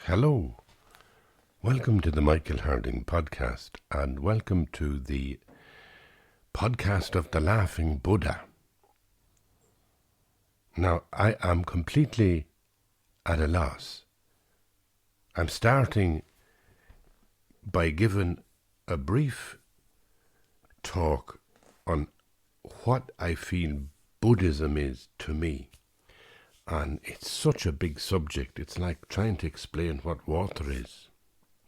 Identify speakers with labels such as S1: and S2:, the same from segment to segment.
S1: Hello, welcome to the Michael Harding podcast, and welcome to the podcast of the Laughing Buddha. Now, I am completely at a loss. I'm starting by giving a brief talk on what I feel Buddhism is to me. And it's such a big subject. It's like trying to explain what water is.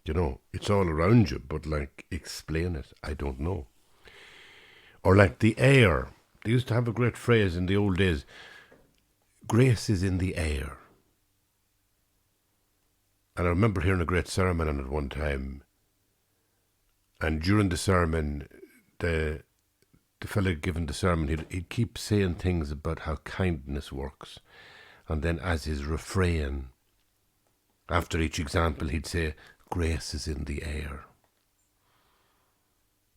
S1: You know, it's all around you, but explain it, I don't know. Or like the air. They used to have a great phrase in the old days, grace is in the air. And I remember hearing a great sermon on it one time. And during the sermon, the fellow giving the sermon, he'd keep saying things about how kindness works. And then as his refrain, after each example, he'd say, grace is in the air.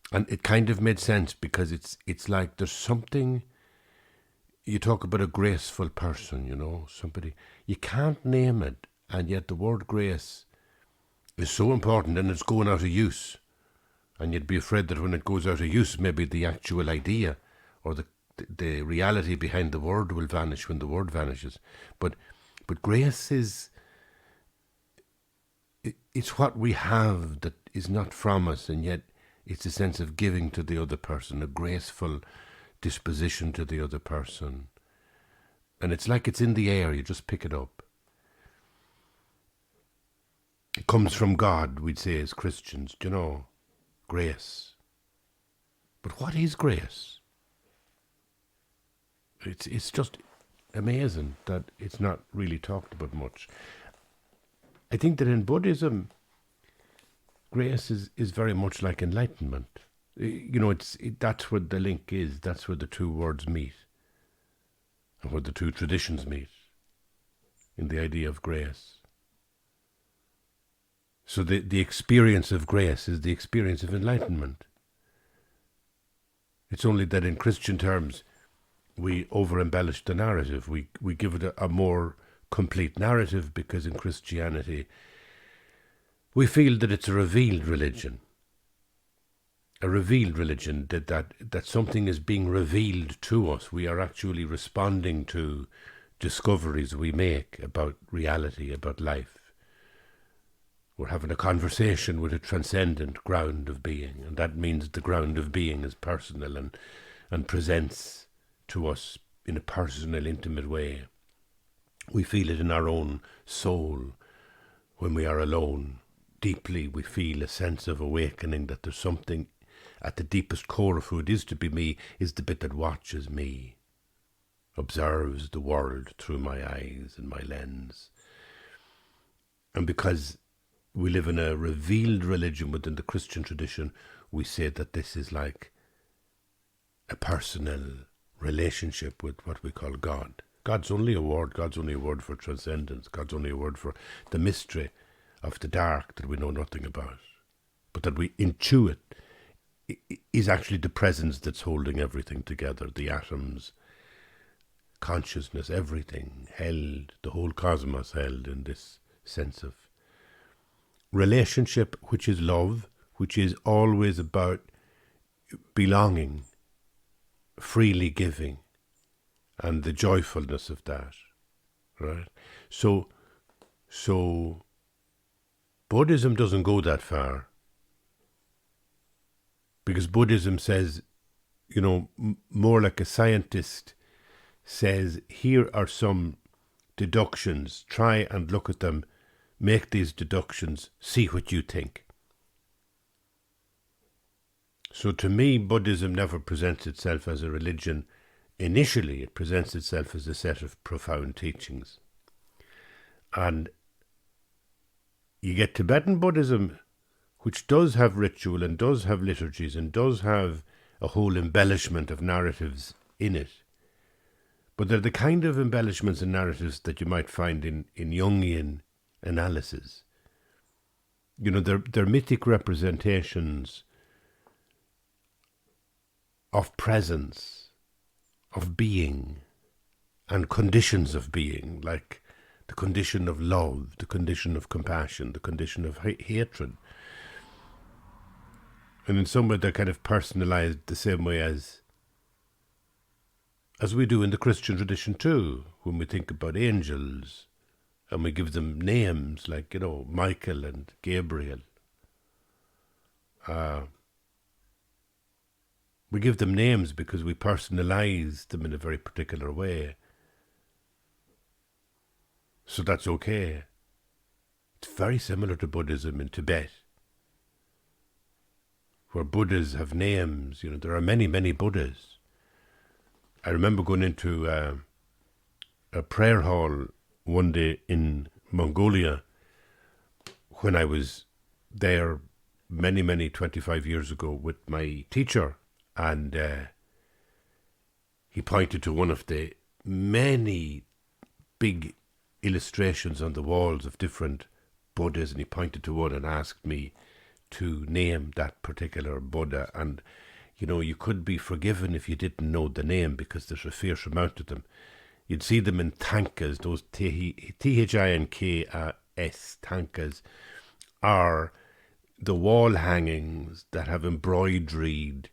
S1: And it kind of made sense because it's like there's something, you talk about a graceful person, you know, somebody, you can't name it, and yet the word grace is so important and it's going out of use. And you'd be afraid that when it goes out of use, maybe the actual idea or the reality behind the word will vanish when the word vanishes. But grace it's what we have that is not from us, and yet it's a sense of giving to the other person, a graceful disposition to the other person. And it's like it's in the air, you just pick it up. It comes from God, we'd say as Christians, you know, grace. But what is grace? It's just amazing that it's not really talked about much. I think that in Buddhism, grace is very much like enlightenment. You know, that's where the link is. That's where the two words meet, and where the two traditions meet, in the idea of grace. So the experience of grace is the experience of enlightenment. It's only that in Christian terms, we over-embellish the narrative. We give it a more complete narrative because in Christianity, we feel that it's a revealed religion. A revealed religion, that something is being revealed to us. We are actually responding to discoveries we make about reality, about life. We're having a conversation with a transcendent ground of being, and that means the ground of being is personal and presents to us in a personal, intimate way. We feel it in our own soul when we are alone. Deeply we feel a sense of awakening that there's something at the deepest core of who it is to be me, is the bit that watches me, observes the world through my eyes and my lens. And because we live in a revealed religion within the Christian tradition, we say that this is like a personal relationship with what we call God. God's only a word. God's only a word for transcendence. God's only a word for the mystery of the dark that we know nothing about, but that we intuit is actually the presence that's holding everything together. The atoms, consciousness, everything held, the whole cosmos held in this sense of relationship, which is love, which is always about belonging, freely giving, and the joyfulness of that, right? So Buddhism doesn't go that far, because Buddhism says, you know, more like a scientist says, here are some deductions, try and look at them, make these deductions, see what you think. So to me, Buddhism never presents itself as a religion. Initially, it presents itself as a set of profound teachings. And you get Tibetan Buddhism, which does have ritual and does have liturgies and does have a whole embellishment of narratives in it. But they're the kind of embellishments and narratives that you might find in Jungian analysis. You know, they're mythic representations of presence, of being, and conditions of being, like the condition of love, the condition of compassion, the condition of hatred. And in some way they're kind of personalized the same way as we do in the Christian tradition too, when we think about angels and we give them names like, Michael and Gabriel. We give them names because we personalize them in a very particular way. So that's okay. It's very similar to Buddhism in Tibet, where Buddhas have names. There are many, many Buddhas. I remember going into a prayer hall one day in Mongolia when I was there many, 25 years ago with my teacher, and he pointed to one of the many big illustrations on the walls of different Buddhas, and he pointed to one and asked me to name that particular Buddha. And you could be forgiven if you didn't know the name, because there's a fierce amount of them. You'd see them in tankas. Those T-H-I-N-K-S tankas are the wall hangings that have embroidered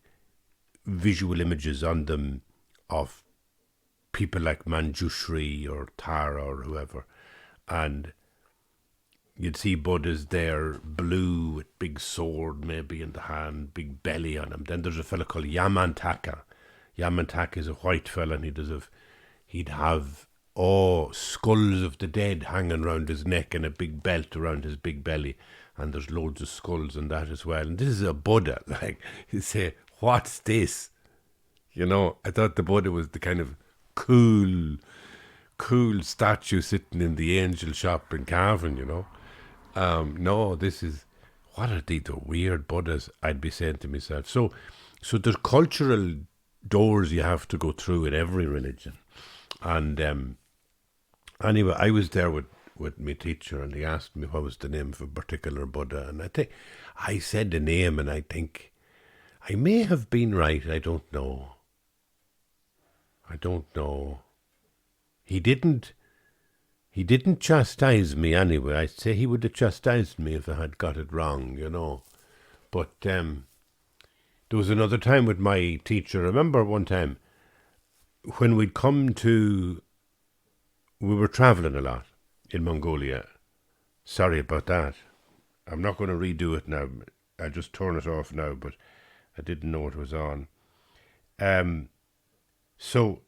S1: visual images on them of people like Manjushri or Tara or whoever. And you'd see Buddhas there, blue, with big sword maybe in the hand, big belly on him. Then there's a fella called Yamantaka. Yamantaka is a white fella, and he'd have skulls of the dead hanging around his neck and a big belt around his big belly. And there's loads of skulls and that as well. And this is a Buddha. Like, you say, what's this? I thought the Buddha was the kind of cool statue sitting in the angel shop in Cavan, No, this is, what are these weird Buddhas, I'd be saying to myself. So there's cultural doors you have to go through in every religion. And anyway, I was there with my teacher, and he asked me what was the name of a particular Buddha. And I said the name, and I think I may have been right. I don't know. He didn't chastise me anyway. I'd say he would have chastised me if I had got it wrong, But there was another time with my teacher. I remember one time when we were traveling a lot in Mongolia. Sorry about that. I'm not going to redo it now. I just turn it off now, but I didn't know it was on. So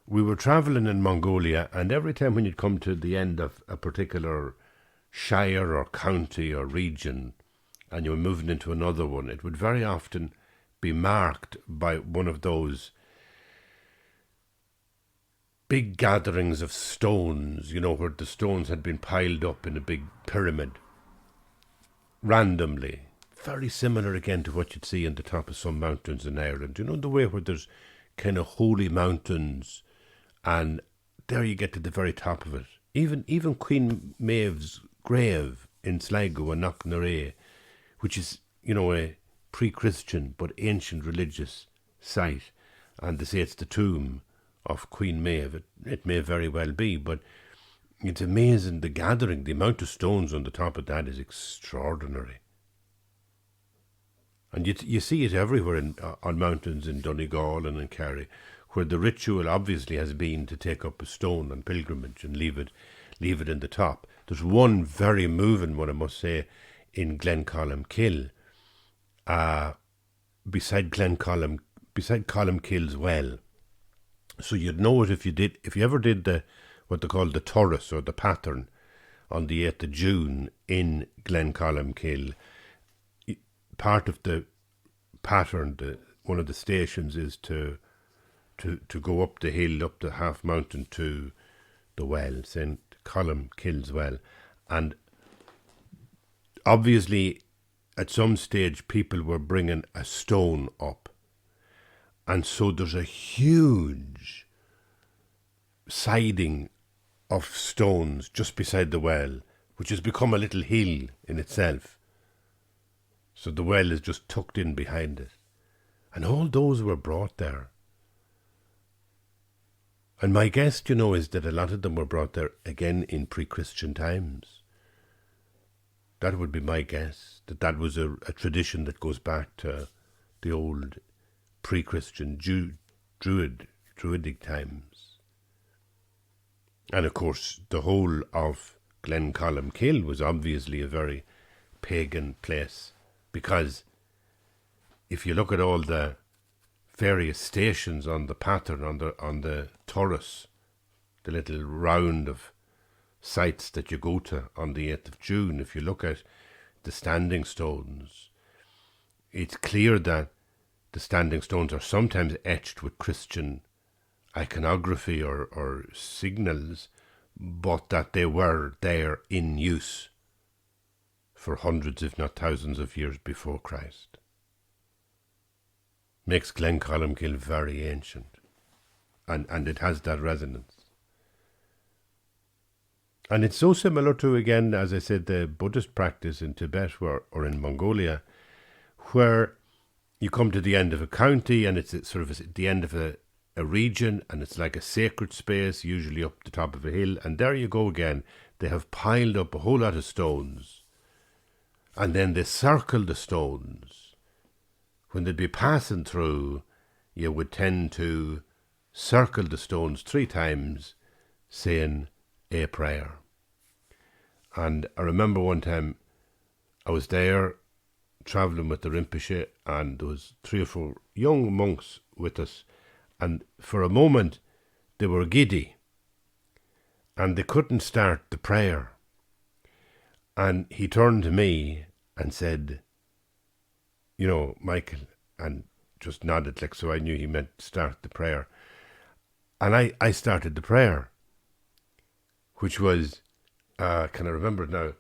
S1: we were traveling in Mongolia, and every time when you'd come to the end of a particular shire or county or region, and you were moving into another one, it would very often be marked by one of those big gatherings of stones, where the stones had been piled up in a big pyramid randomly. Very similar again to what you'd see on the top of some mountains in Ireland. The way where there's kind of holy mountains, and there you get to the very top of it. Even Queen Maeve's grave in Sligo and Knocknarea, which is, a pre-Christian but ancient religious site, and they say it's the tomb of Queen Maeve. It may very well be, but it's amazing. The gathering, the amount of stones on the top of that is extraordinary. And you see it everywhere on mountains in Donegal and in Kerry, where the ritual obviously has been to take up a stone on pilgrimage and leave it in the top. There's one very moving one, I must say, in Glencolumkill, beside Columnkill's well. So you'd know it if you ever did what they call the Torus or the pattern on the 8th of June in Glencolumkill. Part of the pattern, one of the stations, is to go up the hill, up the half mountain to the well, St. Columnkill's well. And obviously at some stage people were bringing a stone up. And so there's a huge siding of stones just beside the well, which has become a little hill in itself. So the well is just tucked in behind it. And all those were brought there. And my guess, is that a lot of them were brought there again in pre-Christian times. That would be my guess, that was a tradition that goes back to the old pre-Christian Druidic times. And of course, the whole of Glencollamkill was obviously a very pagan place, because if you look at all the various stations on the pattern, on the Taurus, the little round of sites that you go to on the 8th of June, if you look at the standing stones, it's clear that the standing stones are sometimes etched with Christian iconography or signals, but that they were there in use for hundreds, if not thousands of years before Christ. Makes Glencollamkill very ancient, and it has that resonance. And it's so similar to, again, as I said, the Buddhist practice in Tibet or in Mongolia, where you come to the end of a county and it's sort of the end of a region, and it's like a sacred space, usually up the top of a hill, and there you go again. They have piled up a whole lot of stones, and then they circle the stones. When they'd be passing through, you would tend to circle the stones 3 times, saying a prayer. And I remember one time I was there travelling with the Rinpoche, and there was 3 or 4 young monks with us, and for a moment they were giddy and they couldn't start the prayer. And he turned to me and said, Michael, and just nodded, like, so I knew he meant start the prayer. And I started the prayer, which was, can I remember it now?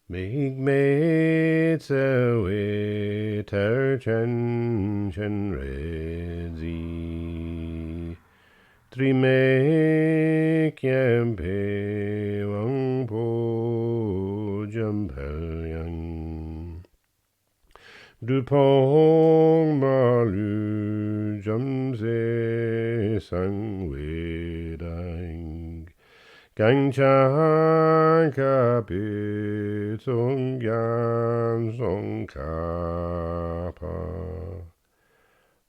S1: Mig me tse ter chen chen re zi tri me kyem pe wang po jam pel yang du pong ma lu jam se sang we dang gang cha ka pi song yan song ka pa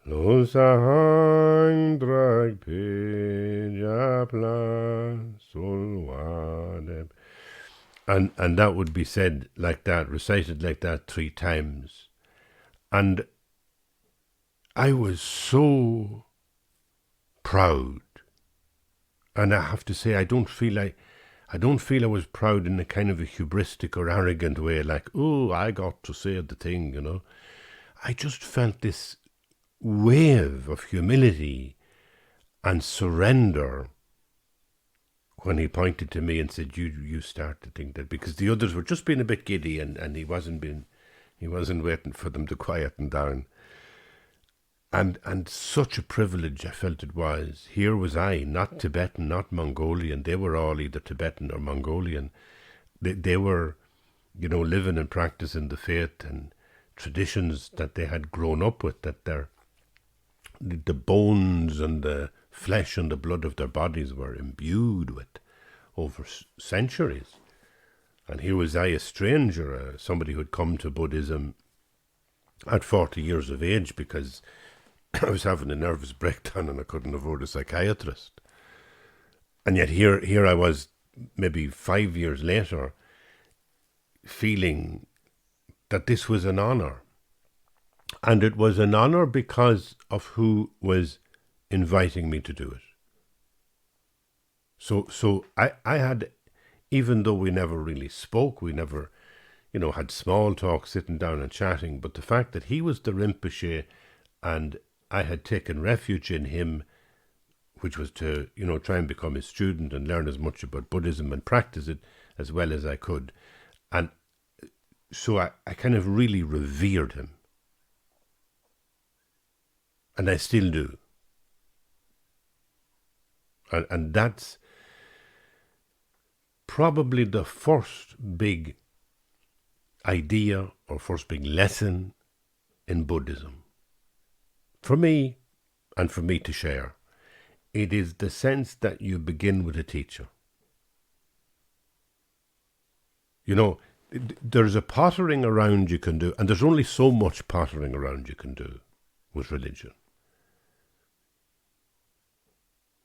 S1: lo sang drag pi ja pla sol wa de. And that would be said like that, recited like that 3 times. And I was so proud. And I have to say, I don't feel I was proud in a kind of a hubristic or arrogant way, like, oh, I got to say the thing, I just felt this wave of humility and surrender when he pointed to me and said, you start to think that, because the others were just being a bit giddy, and he wasn't waiting for them to quieten down. And such a privilege I felt it was. Here was I, not Tibetan, not Mongolian. They were all either Tibetan or Mongolian. They were, living and practicing the faith and traditions that they had grown up with, that the bones and the flesh and the blood of their bodies were imbued with over centuries. And here was I, a stranger, somebody who had come to Buddhism at 40 years of age because I was having a nervous breakdown and I couldn't afford a psychiatrist. And yet here I was, maybe 5 years later, feeling that this was an honor. And it was an honor because of who was inviting me to do it. So I had, even though we never really spoke, we never, had small talk, sitting down and chatting, but the fact that he was the Rinpoche and I had taken refuge in him, which was to, try and become his student and learn as much about Buddhism and practice it as well as I could. And so I kind of really revered him. And I still do. And that's probably the first big idea or first big lesson in Buddhism. For me, and for me to share, It is the sense that you begin with a teacher. You know, there's a pottering around you can do, and there's only so much pottering around you can do with religion.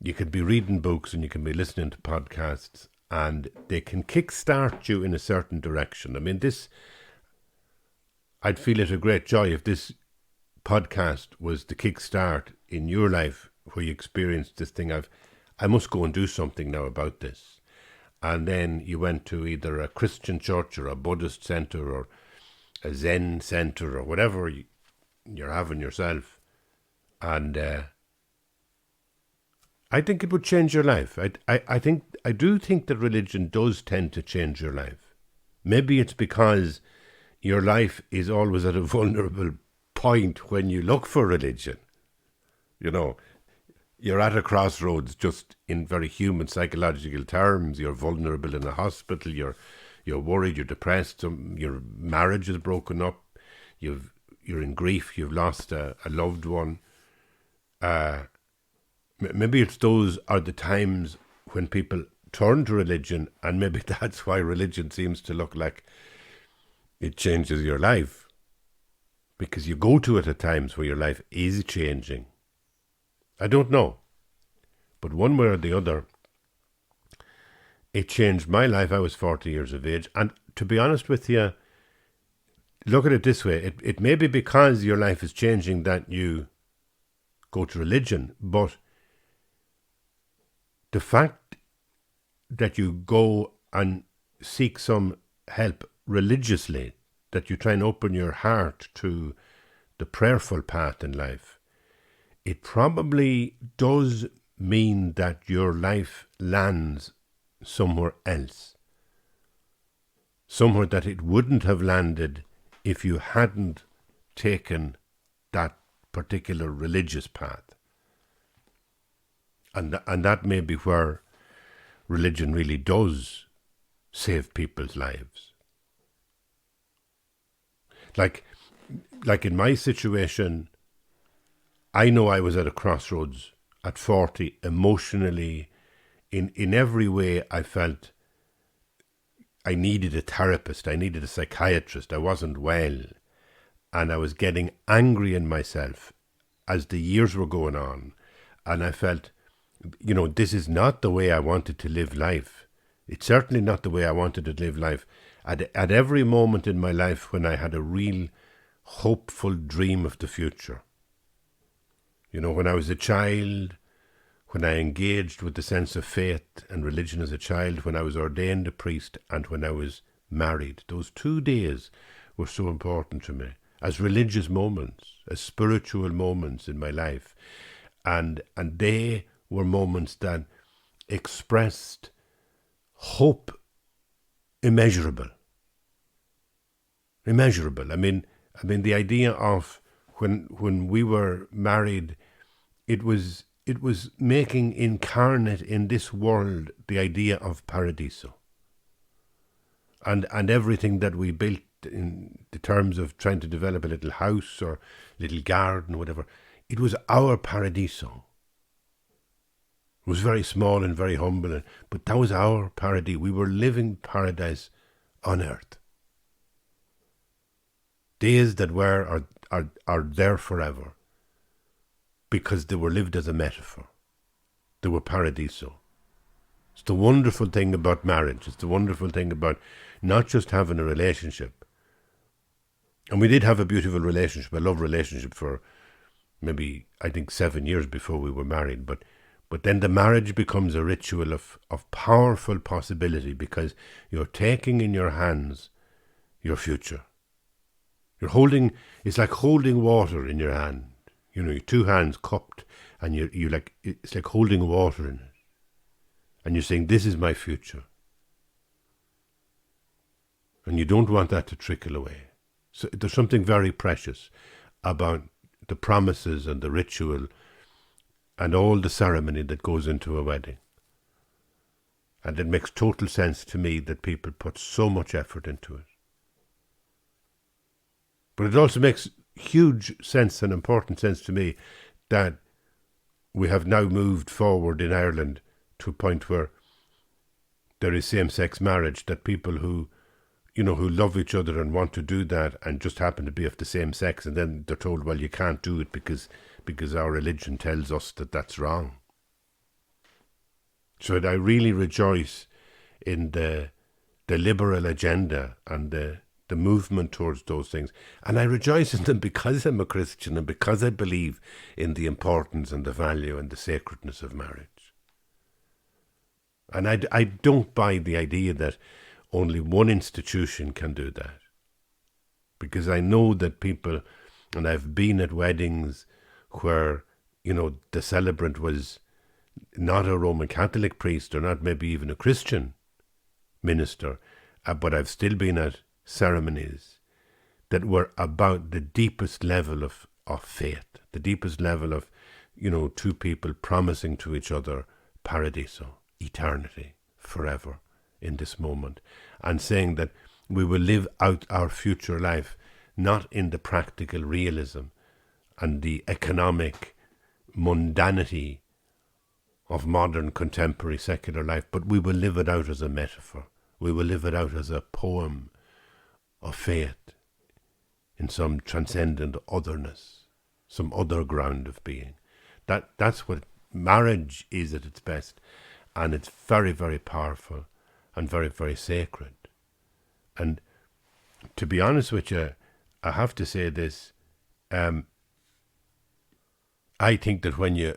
S1: You can be reading books and you can be listening to podcasts, and they can kickstart you in a certain direction. I mean, I'd feel it a great joy if this podcast was the kickstart in your life where you experienced this thing of, I must go and do something now about this. And then you went to either a Christian church or a Buddhist center or a Zen center or whatever you're having yourself. And I think it would change your life. I do think that religion does tend to change your life. Maybe it's because your life is always at a vulnerable point when you look for religion. You know, you're at a crossroads just in very human psychological terms. You're vulnerable in a hospital. You're worried. You're depressed. Your marriage is broken up. You're in grief. You've lost a loved one. Maybe those are the times when people turn to religion, and maybe that's why religion seems to look like it changes your life, because you go to it at times where your life is changing. I don't know, but one way or the other, it changed my life. I was 40 years of age, and to be honest with you, look at it this way. It may be because your life is changing that you go to religion, but the fact that you go and seek some help religiously, that you try and open your heart to the prayerful path in life, it probably does mean that your life lands somewhere else. Somewhere that it wouldn't have landed if you hadn't taken that particular religious path. And that may be where religion really does save people's lives. Like in my situation, I know I was at a crossroads at 40, emotionally, in every way. I felt I needed a therapist, I needed a psychiatrist, I wasn't well, and I was getting angry in myself as the years were going on, and I felt, this is not the way I wanted to live life. It's certainly not the way I wanted to live life. At every moment in my life when I had a real hopeful dream of the future. When I was a child, when I engaged with the sense of faith and religion as a child, when I was ordained a priest, and when I was married, those 2 days were so important to me as religious moments, as spiritual moments in my life. And they were moments that expressed hope immeasurable. Immeasurable. I mean the idea of when we were married, it was making incarnate in this world the idea of paradiso. And everything that we built in the terms of trying to develop a little house or little garden, whatever, it was our paradiso. It was very small and very humble, but that was our paradise. We were living paradise on earth. Days that were are there forever, because they were lived as a metaphor. They were paradiso. It's the wonderful thing about marriage. It's the wonderful thing about not just having a relationship. And we did have a beautiful relationship, a love relationship, for maybe, I think, 7 years before we were married. But then the marriage becomes a ritual of powerful possibility, because you're taking in your hands your future. It's like holding water in your hand. Your 2 hands cupped, and it's like holding water in it. And you're saying, this is my future. And you don't want that to trickle away. So there's something very precious about the promises and the ritual and all the ceremony that goes into a wedding. And it makes total sense to me that people put so much effort into it. But it also makes huge sense and important sense to me that we have now moved forward in Ireland to a point where there is same-sex marriage, that people who love each other and want to do that and just happen to be of the same sex, and then they're told, well, you can't do it because our religion tells us that that's wrong. So I really rejoice in the liberal agenda and the movement towards those things. And I rejoice in them because I'm a Christian and because I believe in the importance and the value and the sacredness of marriage. And I don't buy the idea that only one institution can do that. Because I know that people, and I've been at weddings where, the celebrant was not a Roman Catholic priest or not maybe even a Christian minister, but I've still been at ceremonies that were about the deepest level of faith, the deepest level of, two people promising to each other paradiso, eternity, forever in this moment, and saying that we will live out our future life not in the practical realism and the economic mundanity of modern contemporary secular life, but we will live it out as a metaphor. We will live it out as a poem of faith in some transcendent otherness, some other ground of being. That's what marriage is at its best, and it's very, very powerful and very, very sacred. And to be honest with you, I have to say this, I think that when you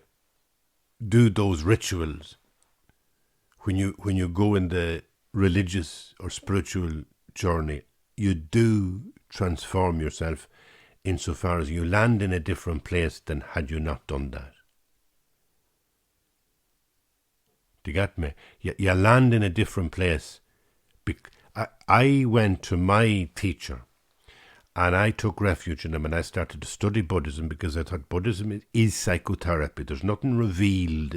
S1: do those rituals, when you go in the religious or spiritual journey, you do transform yourself insofar as you land in a different place than had you not done that. Do you get me? You land in a different place. I went to my teacher and I took refuge in him, and I started to study Buddhism because I thought Buddhism is psychotherapy. There's nothing revealed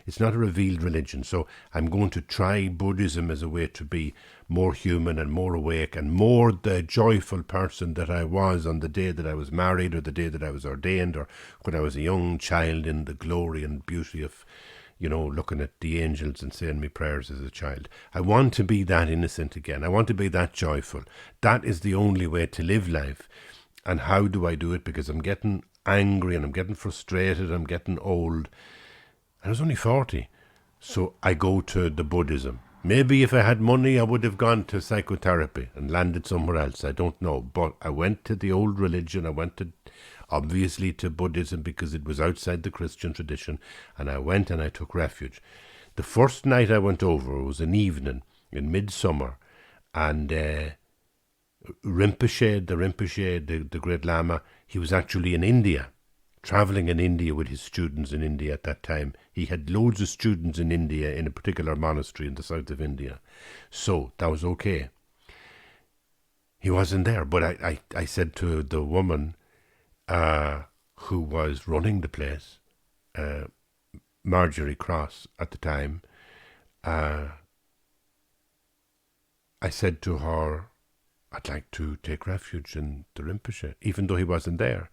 S1: it's not a revealed religion. So I'm going to try Buddhism as a way to be more human and more awake and more the joyful person that I was on the day that I was married or the day that I was ordained or when I was a young child in the glory and beauty of, looking at the angels and saying my prayers as a child. I want to be that innocent again. I want to be that joyful. That is the only way to live life. And how do I do it? Because I'm getting angry and I'm getting frustrated. I'm getting old. I was only 40. So I go to the Buddhism. Maybe if I had money, I would have gone to psychotherapy and landed somewhere else. I don't know. But I went to the old religion. I went to, obviously, to Buddhism because it was outside the Christian tradition. And I went and I took refuge. The first night I went over was an evening in midsummer. And Rinpoche, the great Lama, he was actually in India, traveling in India with his students in India at that time. He had loads of students in India in a particular monastery in the south of India. So that was okay. He wasn't there, but I said to the woman who was running the place, Marjorie Cross at the time, I said to her, I'd like to take refuge in the Rinpoche, even though he wasn't there.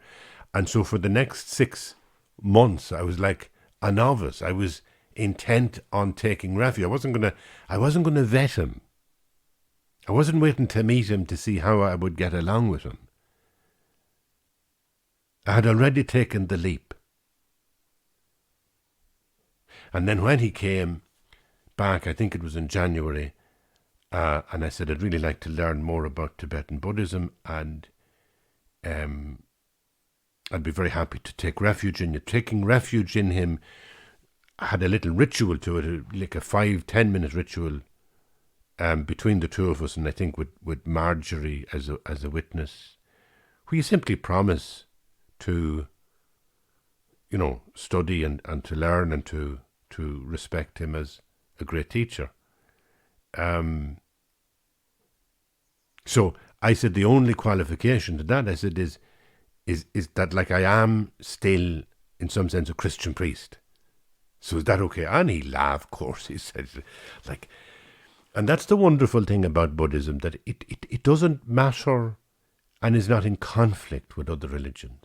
S1: And so for the next 6 months, I was like a novice. I was intent on taking refuge. I wasn't gonna vet him. I wasn't waiting to meet him to see how I would get along with him. I had already taken the leap. And then when he came back, I think it was in January, and I said, I'd really like to learn more about Tibetan Buddhism, and I'd be very happy to take refuge in you. Taking refuge in him had a little ritual to it, like a 5-10 minute ritual between the two of us, and I think with Marjorie as a witness, where you simply promise to, study and to learn and to respect him as a great teacher. So I said the only qualification to that, I said, is that like I am still in some sense a Christian priest. So is that okay? And he laughed, of course. He said, like, and that's the wonderful thing about Buddhism, that it doesn't matter and is not in conflict with other religions.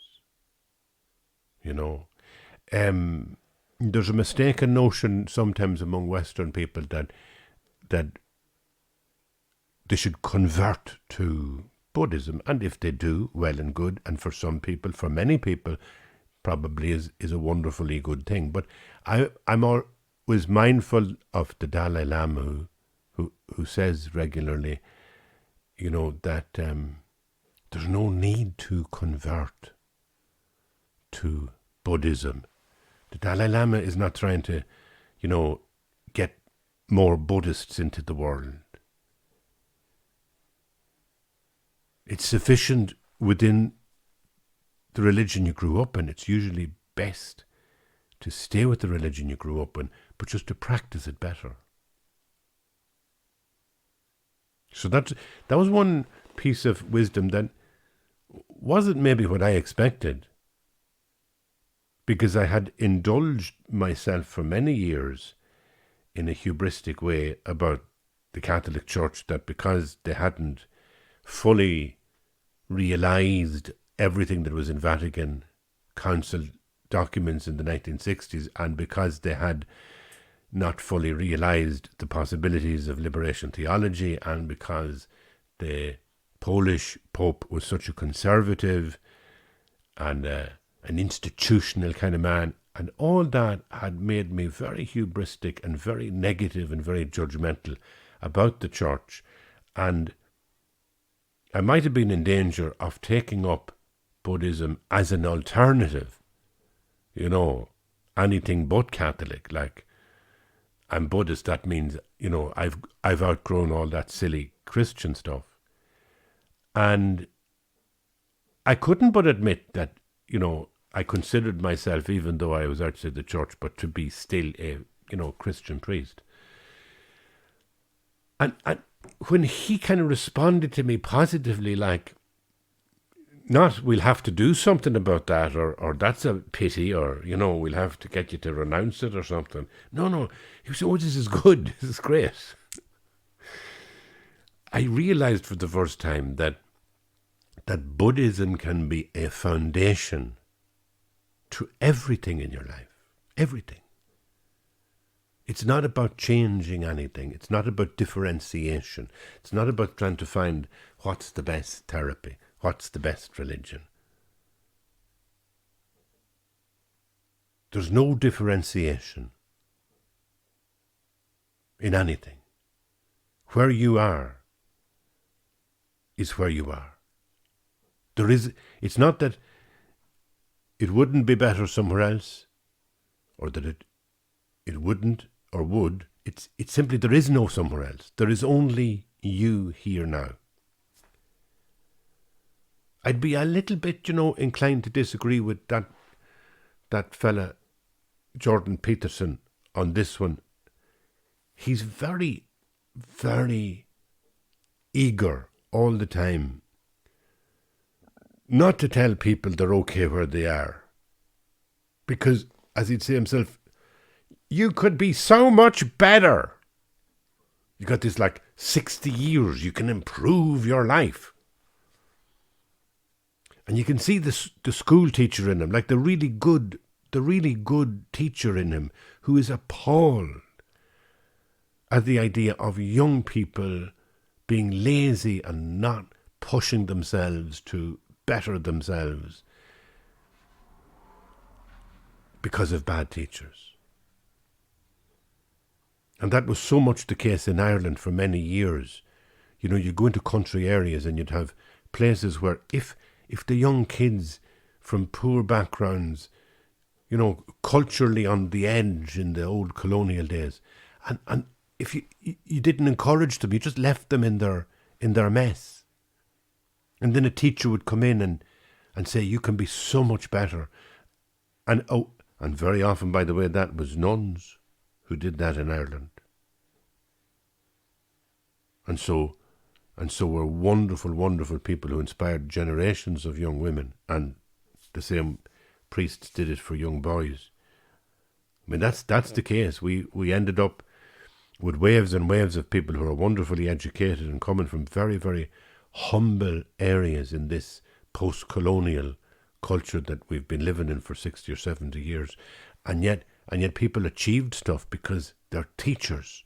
S1: there's a mistaken notion sometimes among Western people that they should convert to Buddhism, and if they do, well and good. And for some people, for many people, probably is a wonderfully good thing. But I'm always mindful of the Dalai Lama, who says regularly, that there's no need to convert to Buddhism. The Dalai Lama is not trying to, get more Buddhists into the world. It's sufficient within the religion you grew up in. It's usually best to stay with the religion you grew up in, but just to practice it better. So that was one piece of wisdom that wasn't maybe what I expected, because I had indulged myself for many years in a hubristic way about the Catholic Church, that because they hadn't fully realised everything that was in Vatican Council documents in the 1960s, and because they had not fully realised the possibilities of liberation theology, and because the Polish Pope was such a conservative and an institutional kind of man, and all that had made me very hubristic and very negative and very judgmental about the church. And I might have been in danger of taking up Buddhism as an alternative, anything but Catholic. Like, I'm Buddhist, that means, I've outgrown all that silly Christian stuff. And I couldn't but admit that, I considered myself, even though I was outside the church, but to be still a, Christian priest. And when he kind of responded to me positively, like, not we'll have to do something about that, or that's a pity, or, we'll have to get you to renounce it or something. No. He said, oh, this is good. This is great. I realized for the first time that Buddhism can be a foundation to everything in your life. Everything. It's not about changing anything. It's not about differentiation. It's not about trying to find what's the best therapy, what's the best religion. There's no differentiation in anything. Where you are is where you are. It's not that it wouldn't be better somewhere else, or that it wouldn't or would. It's simply there is no somewhere else. There is only you here now. I'd be a little bit, inclined to disagree with that fella, Jordan Peterson, on this one. He's very, very eager all the time not to tell people they're okay where they are. Because, as he'd say himself, you could be so much better. You got this 60 years, you can improve your life. And you can see the school teacher in him, the really good teacher in him, who is appalled at the idea of young people being lazy and not pushing themselves to better themselves because of bad teachers. And that was so much the case in Ireland for many years. You go into country areas and you'd have places where if the young kids from poor backgrounds, culturally on the edge in the old colonial days, and if you didn't encourage them, you just left them in their mess. And then a teacher would come in and say, you can be so much better. And very often, by the way, that was nuns who did that in Ireland. And so were wonderful, wonderful people who inspired generations of young women, and the same priests did it for young boys. I mean, that's the case. We ended up with waves and waves of people who are wonderfully educated and coming from very, very humble areas in this post-colonial culture that we've been living in for 60 or 70 years. And yet And yet people achieved stuff because their teachers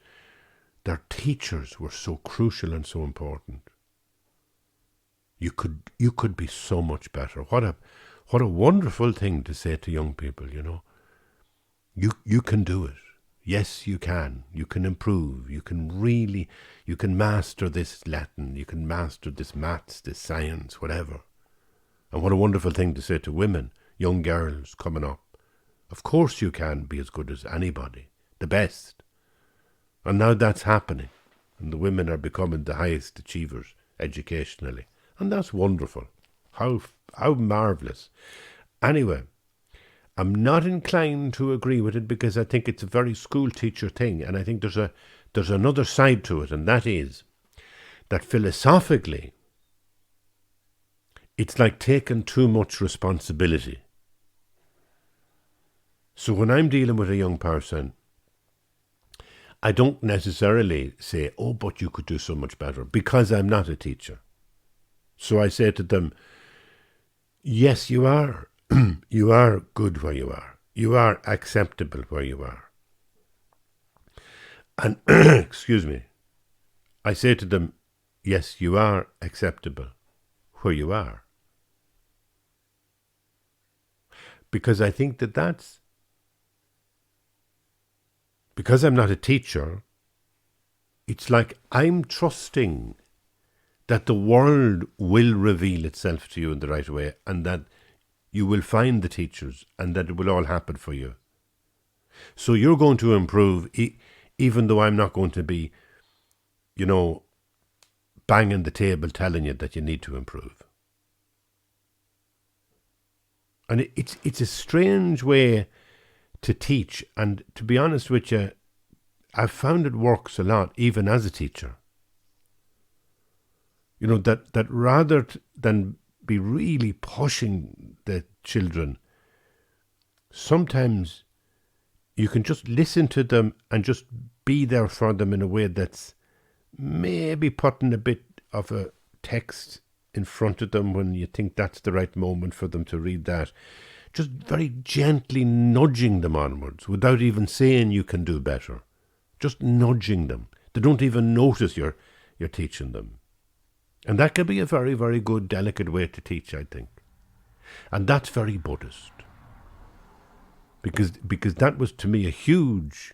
S1: were so crucial and so important. You could be so much better. What a wonderful thing to say to young people, you know. You can do it. Yes, you can. You can improve. You can master this Latin. You can master this maths, this science, whatever. And what a wonderful thing to say to women, young girls coming up. Of course you can be as good as anybody, the best. And now that's happening. And the women are becoming the highest achievers educationally. And that's wonderful. How marvellous. Anyway, I'm not inclined to agree with it because I think it's a very school teacher thing. And I think there's another side to it, and that is that philosophically, it's like taking too much responsibility. So when I'm dealing with a young person, I don't necessarily say, oh, but you could do so much better, because I'm not a teacher. So I say to them, yes, you are. You are good where you are. You are acceptable where you are. And, excuse me, I say to them, yes, you are acceptable where you are. Because I think that's, because I'm not a teacher, it's like I'm trusting that the world will reveal itself to you in the right way, and that you will find the teachers, and that it will all happen for you. So you're going to improve, even though I'm not going to be, you know, banging the table telling you that you need to improve. And it's a strange way to teach, and to be honest with you, I've found it works a lot, even as a teacher. You know, that rather than be really pushing the children, sometimes you can just listen to them and just be there for them in a way that's maybe putting a bit of a text in front of them when you think that's the right moment for them to read that. Just very gently nudging them onwards without even saying you can do better. Just nudging them. They don't even notice you're teaching them. And that can be a very, very good, delicate way to teach, I think. And that's very Buddhist. Because that was, to me, a huge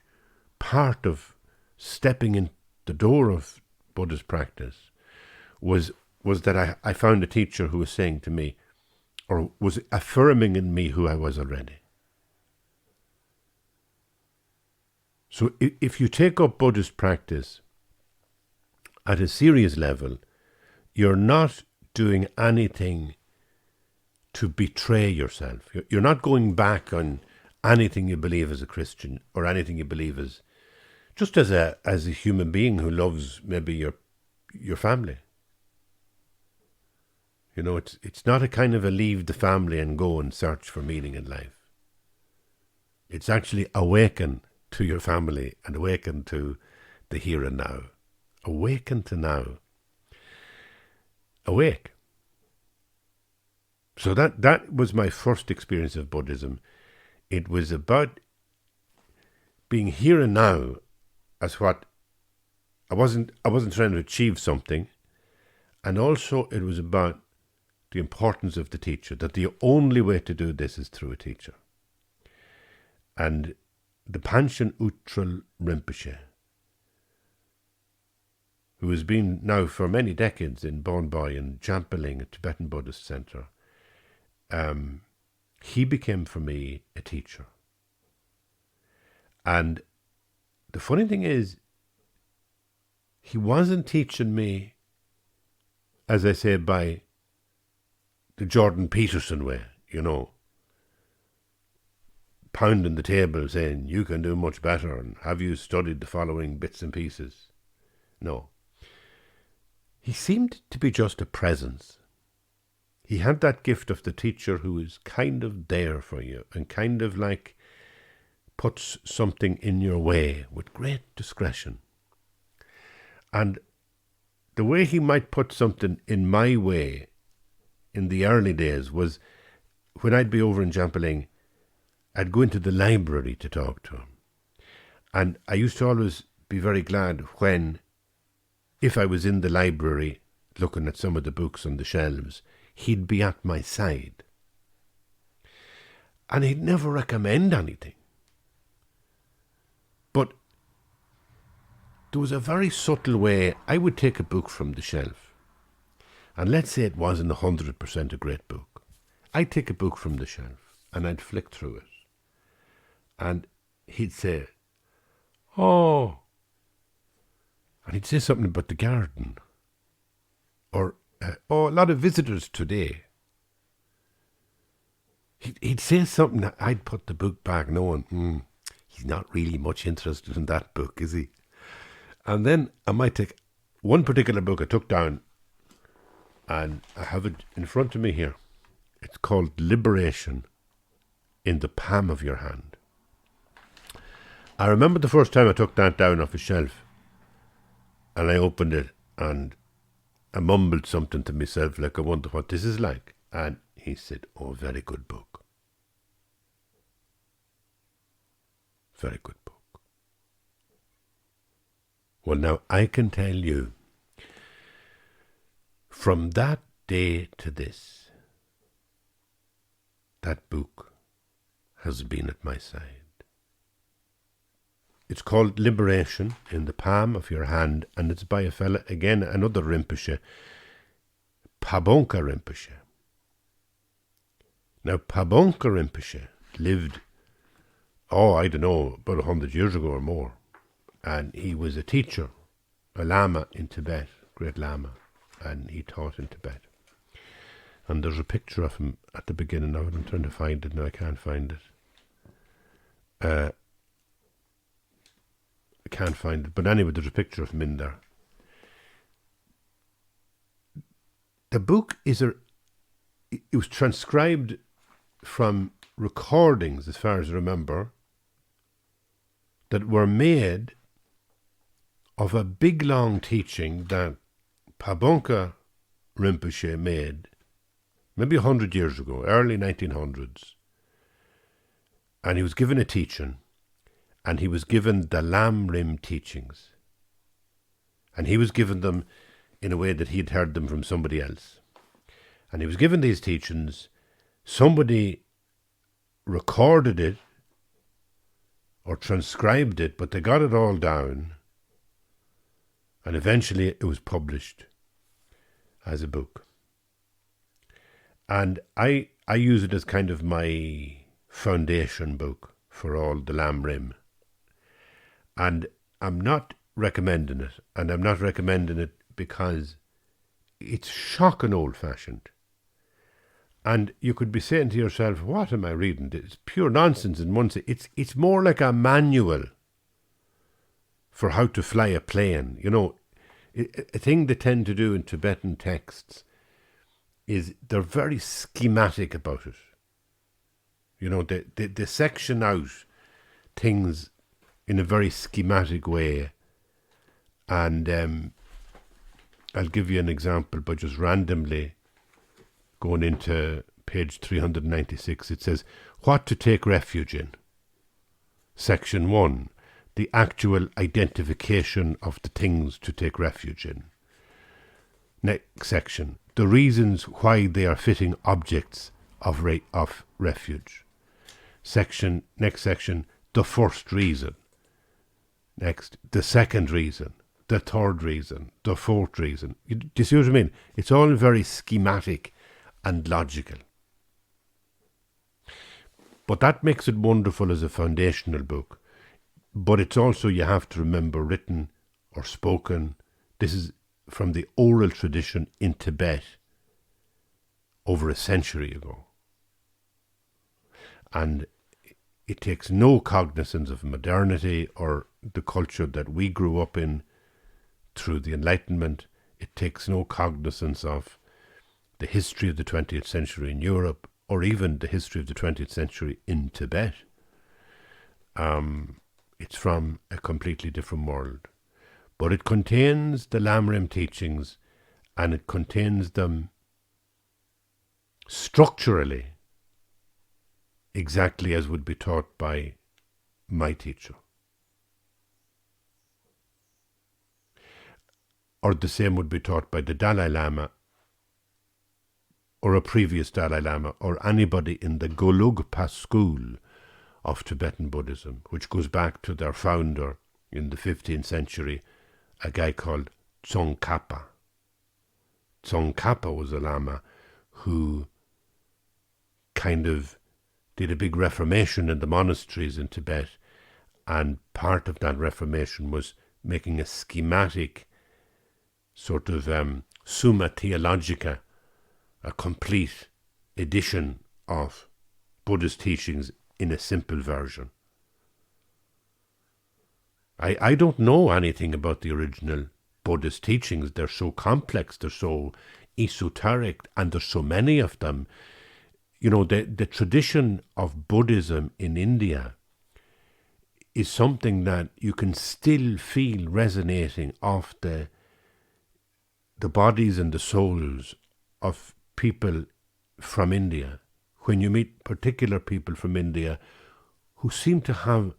S1: part of stepping in the door of Buddhist practice, was that I found a teacher who was saying to me, or was affirming in me who I was already. So if you take up Buddhist practice at a serious level, you're not doing anything to betray yourself. You're not going back on anything you believe as a Christian, or anything you believe as just as a human being who loves maybe your family. You know, it's not a kind of a leave the family and go and search for meaning in life. It's actually awaken to your family and awaken to the here and now. Awaken to now. Awake. So that was my first experience of Buddhism. It was about being here and now, as what I wasn't trying to achieve something, and also it was about the importance of the teacher, that the only way to do this is through a teacher. And the Panchen Utral Rinpoche, who has been now for many decades in Bonboi and Jampeling, a Tibetan Buddhist center, he became for me a teacher. And the funny thing is, he wasn't teaching me, as I say, by the Jordan Peterson way, you know, pounding the table saying, you can do much better, and have you studied the following bits and pieces? No. He seemed to be just a presence. He had that gift of the teacher who is kind of there for you and kind of like puts something in your way with great discretion. And the way he might put something in my way in the early days was when I'd be over in Jampeling I'd go into the library to talk to him. And I used to always be very glad when, if I was in the library looking at some of the books on the shelves, he'd be at my side. And he'd never recommend anything. But there was a very subtle way. I would take a book from the shelf, and let's say it wasn't 100% a great book. I'd take a book from the shelf and I'd flick through it. And he'd say, "Oh," and he'd say something about the garden. Or, "Oh, a lot of visitors today." He'd say something that I'd put the book back knowing, he's not really much interested in that book, is he? And then I might take one particular book I took down, and I have it in front of me here. It's called Liberation in the Palm of Your Hand. I remember the first time I took that down off a shelf, and I opened it, and I mumbled something to myself, like, I wonder what this is like. And he said, "Oh, very good book. Very good book." Well, now, I can tell you, from that day to this, that book has been at my side. It's called Liberation in the Palm of Your Hand, and it's by a fella, again, another Rinpoche, Pabonka Rinpoche. Now, Pabonka Rinpoche lived, I don't know, about 100 years ago or more. And he was a teacher, a Lama in Tibet, great Lama, and he taught in Tibet. And there's a picture of him at the beginning of it. I'm trying to find it now, I can't find it. I can't find it, but anyway, there's a picture of him in there. The book it was transcribed from recordings, as far as I remember, that were made of a big long teaching that Pabonka Rinpoche made maybe 100 years ago, early 1900s. And he was given a teaching, and he was given the Lam Rim teachings. And he was given them in a way that he'd heard them from somebody else. And he was given these teachings, somebody recorded it or transcribed it, but they got it all down, and eventually it was published as a book. And I use it as kind of my foundation book for all the Lam Rim. And I'm not recommending it, and I'm not recommending it because it's shocking old-fashioned. And you could be saying to yourself, what am I reading? It's pure nonsense in one sense. It's more like a manual for how to fly a plane. You know, a thing they tend to do in Tibetan texts is they're very schematic about it. You know, they section out things in a very schematic way. And I'll give you an example by just randomly going into page 396. It says, what to take refuge in. Section 1, the actual identification of the things to take refuge in. Next section, the reasons why they are fitting objects of refuge. Next section, the first reason. Next, the second reason, the third reason, the fourth reason. Do you see what I mean? It's all very schematic and logical. But that makes it wonderful as a foundational book. But it's also, you have to remember, written or spoken. This is from the oral tradition in Tibet over a century ago. And it takes no cognizance of modernity or the culture that we grew up in through the Enlightenment. It takes no cognizance of the history of the 20th century in Europe, or even the history of the 20th century in Tibet. It's from a completely different world. But it contains the Lam Rim teachings, and it contains them structurally exactly as would be taught by my teacher. Or the same would be taught by the Dalai Lama or a previous Dalai Lama or anybody in the Golugpa school of Tibetan Buddhism, which goes back to their founder in the 15th century, a guy called Tsongkhapa. Tsongkhapa was a Lama who kind of did a big reformation in the monasteries in Tibet, and part of that reformation was making a schematic sort of Summa Theologica, a complete edition of Buddhist teachings in a simple version. I don't know anything about the original Buddhist teachings. They're so complex, they're so esoteric, and there's so many of them. You know, the tradition of Buddhism in India is something that you can still feel resonating off the bodies and the souls of people from India. When you meet particular people from India who seem to have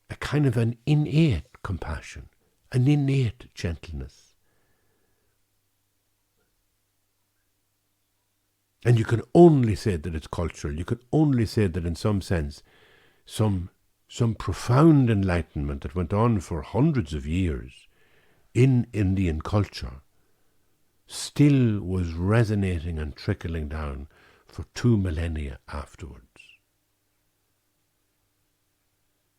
S1: a kind of an innate compassion, an innate gentleness. And you can only say that it's cultural. You can only say that in some sense, some profound enlightenment that went on for hundreds of years in Indian culture still was resonating and trickling down for 2 millennia afterwards.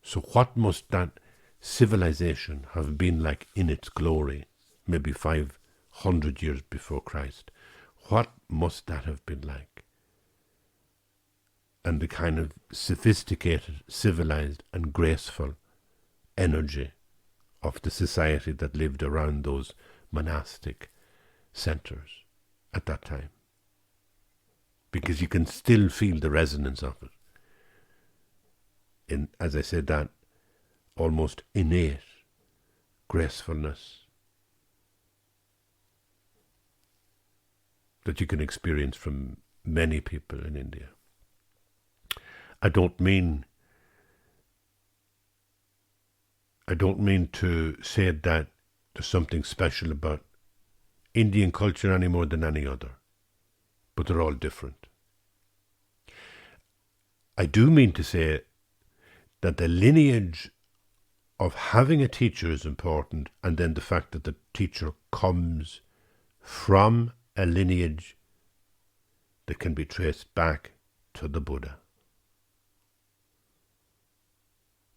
S1: So what must that civilization have been like in its glory, maybe 500 years before Christ? What must that have been like? And the kind of sophisticated, civilized and graceful energy of the society that lived around those monastic centers at that time. Because you can still feel the resonance of it. In, as I said, that almost innate gracefulness that you can experience from many people in India. I don't mean to say that there's something special about Indian culture any more than any other, but they're all different. I do mean to say that the lineage of having a teacher is important, and then the fact that the teacher comes from a lineage that can be traced back to the Buddha.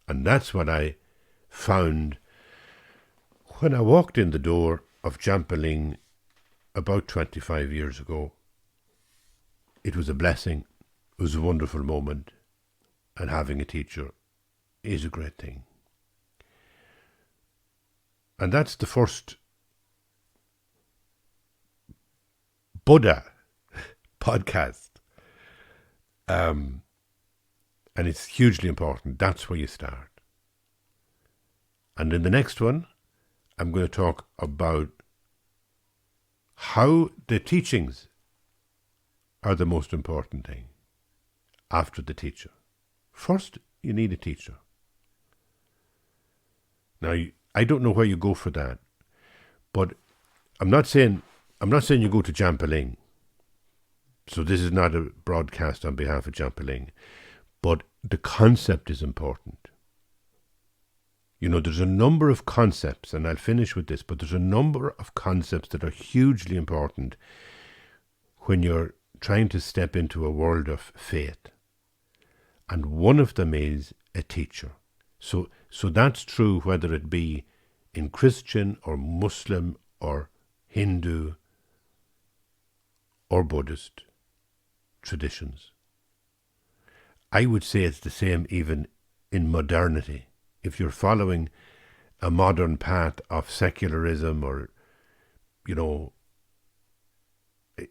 S1: And that's what I found when I walked in the door of Jampa-Ling about 25 years ago. It was a blessing. It was a wonderful moment. And having a teacher is a great thing. And that's the first Buddha podcast. And it's hugely important. That's where you start. And in the next one, I'm going to talk about how the teachings are the most important thing after the teacher. First, you need a teacher. Now, I don't know where you go for that, but I'm not saying you go to Jampa-Ling. So this is not a broadcast on behalf of Jampa-Ling, but the concept is important. You know, there's a number of concepts, and I'll finish with this, but there's a number of concepts that are hugely important when you're trying to step into a world of faith. And one of them is a teacher. So that's true whether it be in Christian or Muslim or Hindu or Buddhist traditions. I would say it's the same even in modernity. If you're following a modern path of secularism or, you know,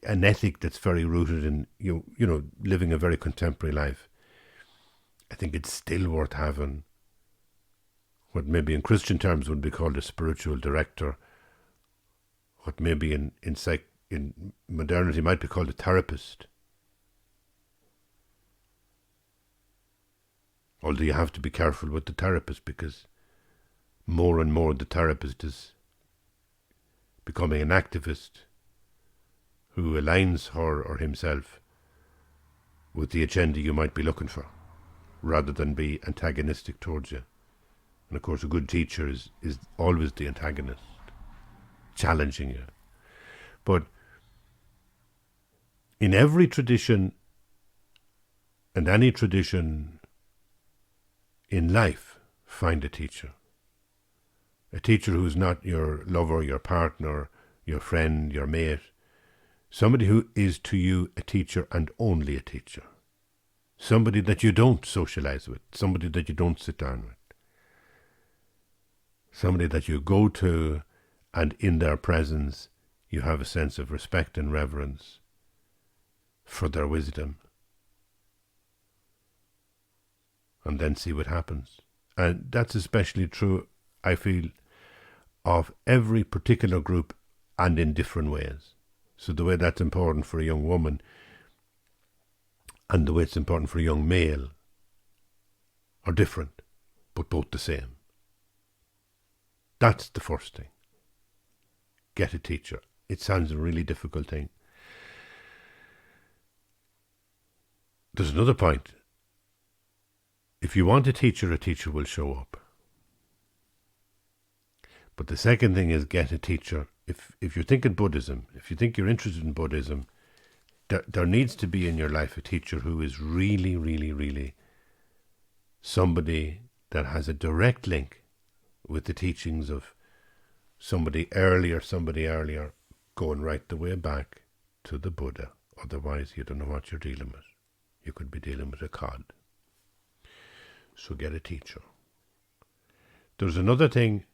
S1: an ethic that's very rooted in, you know, living a very contemporary life, I think it's still worth having what maybe in Christian terms would be called a spiritual director, what maybe in modernity might be called a therapist. Although you have to be careful with the therapist, because more and more the therapist is becoming an activist who aligns her or himself with the agenda you might be looking for, rather than be antagonistic towards you. And of course, a good teacher is always the antagonist, challenging you. But in every tradition, and any tradition in life, find a teacher. A teacher who's not your lover, your partner, your friend, your mate. Somebody who is to you a teacher and only a teacher. Somebody that you don't socialize with. Somebody that you don't sit down with. Somebody that you go to, and in their presence you have a sense of respect and reverence for their wisdom. And then see what happens. And that's especially true, I feel, of every particular group, and in different ways. So the way that's important for a young woman and the way it's important for a young male are different, but both the same. That's the first thing. Get a teacher. It sounds a really difficult thing. There's another point. If you want a teacher will show up. But the second thing is get a teacher. If you're thinking Buddhism, if you think you're interested in Buddhism, there needs to be in your life a teacher who is really, really, really somebody that has a direct link with the teachings of somebody earlier, going right the way back to the Buddha. Otherwise, you don't know what you're dealing with. You could be dealing with a cod. So get a teacher. There's another thing.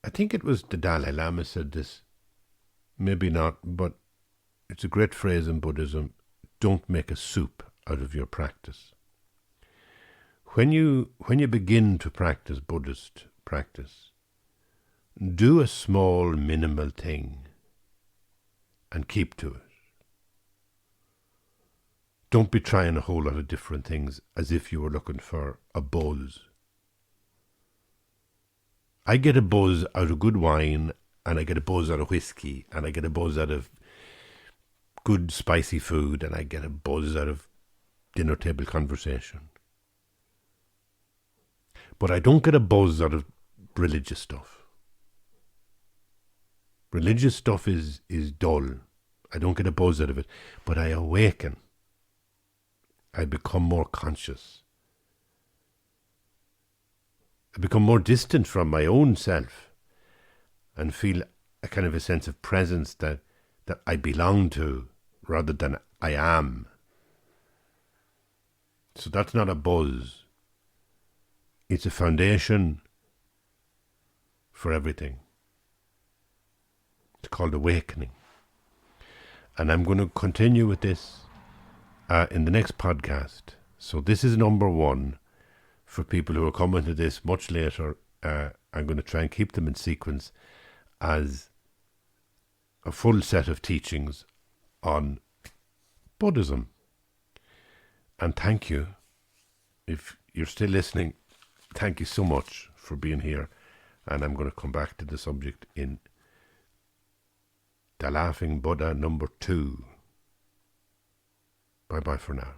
S1: I think it was the Dalai Lama said this. Maybe not, but it's a great phrase in Buddhism. Don't make a soup out of your practice. When you begin to practice Buddhist practice, do a small, minimal thing and keep to it. Don't be trying a whole lot of different things as if you were looking for a buzz. I get a buzz out of good wine, and I get a buzz out of whiskey, and I get a buzz out of good spicy food, and I get a buzz out of dinner table conversation. But I don't get a buzz out of religious stuff. Religious stuff is dull. I don't get a buzz out of it, but I awaken. I become more conscious. I become more distant from my own self and feel a kind of a sense of presence that I belong to rather than I am. So that's not a buzz. It's a foundation for everything. It's called awakening. And I'm going to continue with this in the next podcast. So this is number 1 for people who are coming to this much later. I'm going to try and keep them in sequence as a full set of teachings on Buddhism. And thank you. If you're still listening, thank you so much for being here. And I'm going to come back to the subject in The Laughing Buddha number 2. Bye-bye for now.